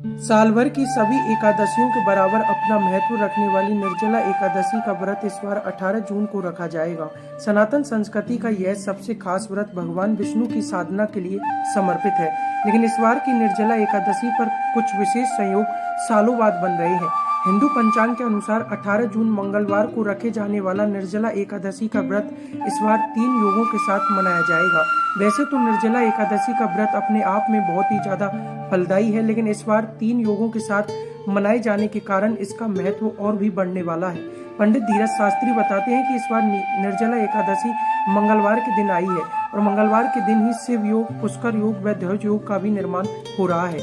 साल भर की सभी एकादशियों के बराबर अपना महत्व रखने वाली निर्जला एकादशी का व्रत इस बार 18 जून को रखा जाएगा। सनातन संस्कृति का यह सबसे खास व्रत भगवान विष्णु की साधना के लिए समर्पित है, लेकिन इस बार की निर्जला एकादशी पर कुछ विशेष संयोग सालों बाद बन रहे हैं। हिंदू पंचांग के अनुसार 18 जून मंगलवार को रखे जाने वाला निर्जला एकादशी का व्रत इस बार 3 योगों के साथ मनाया जाएगा। वैसे तो निर्जला एकादशी का व्रत अपने आप में बहुत ही ज्यादा फलदायी है, लेकिन इस बार 3 योगों के साथ मनाए जाने के कारण इसका महत्व और भी बढ़ने वाला है। पंडित धीरज शास्त्री बताते हैं कि इस बार निर्जला एकादशी मंगलवार के दिन आई है और मंगलवार के दिन ही शिव योग, पुष्कर योग व ध्वज योग का भी निर्माण हो रहा है।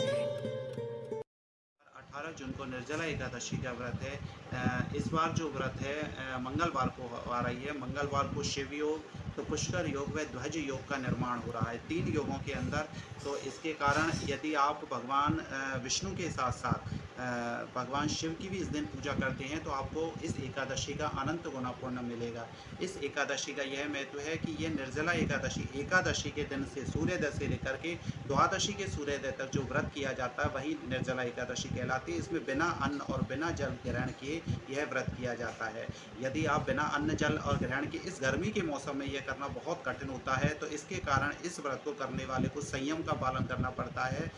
18 जून को निर्जला एकादशी का व्रत है। इस बार जो व्रत है मंगलवार को आ रही है। मंगलवार को शिव योग, तो पुष्कर योग व ध्वज योग का निर्माण हो रहा है 3 योगों के अंदर। तो इसके कारण यदि आप भगवान विष्णु के साथ साथ भगवान शिव की भी इस दिन पूजा करते हैं तो आपको इस एकादशी का अनंत गुना पुण्य मिलेगा। इस एकादशी का यह महत्व है कि यह निर्जला एकादशी के दिन से सूर्योदय से लेकर के द्वादशी के सूर्योदय तक जो व्रत किया जाता है वही निर्जला एकादशी कहलाती है। इसमें बिना अन्न और बिना जल ग्रहण किए यह व्रत किया जाता है। यदि आप बिना अन्न जल और ग्रहण के इस गर्मी के मौसम में यह करना बहुत कठिन होता है, तो इसके कारण इस व्रत को करने वाले को संयम का पालन करना पड़ता है।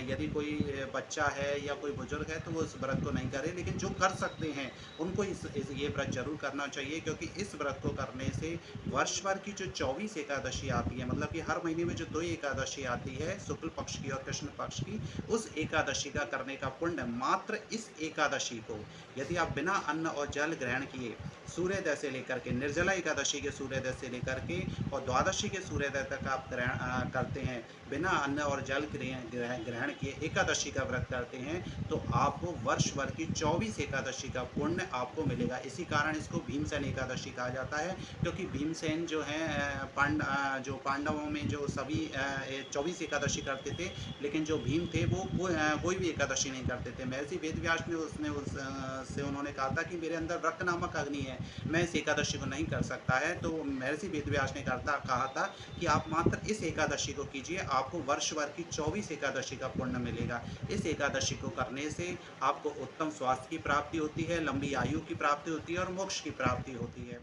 यदि कोई बच्चा है या कोई बुजुर्ग है तो वो इस व्रत को नहीं करे, लेकिन जो कर सकते हैं उनको ये व्रत जरूर करना चाहिए, क्योंकि इस व्रत को करने से वर्ष भर की जो 24 एकादशी आती है, मतलब कि हर महीने में जो 2 एकादशी आती है, शुक्ल पक्ष की और कृष्ण पक्ष की, उस एकादशी का करने का पुण्य मात्र इस एकादशी को, यदि आप बिना अन्न और जल ग्रहण किए सूर्योदय से लेकर के निर्जला एकादशी के सूर्योदय से लेकर के और द्वादशी के सूर्योदय तक आप ग्रहण करते हैं, बिना अन्न और जल ग्रहण किए एकादशी का व्रत करते हैं, तो आपको वर्ष भर की 24 एकादशी का पुण्य आपको मिलेगा। इसी कारण इसको भीमसेन एकादशी कहा जाता है, क्योंकि भीमसेन जो है पांडवों में जो सभी 24 एकादशी करते थे, लेकिन जो भीम थे वो कोई भी एकादशी नहीं करते थे। महर्षि वेदव्यास ने उससे उन्होंने कहा था कि मेरे अंदर रक्त नामक अग्नि है, मैं इस एकादशी को नहीं कर सकता है। तो महर्षि वेदव्यास ने कहा था कि आप मात्र इस एकादशी को कीजिए, आपको वर्ष भर की 24 एकादशी का पुण्य मिलेगा। इस एकादशी को करने से आपको उत्तम स्वास्थ्य की प्राप्ति होती है, लंबी आयु की प्राप्ति होती है और मोक्ष की प्राप्ति होती है।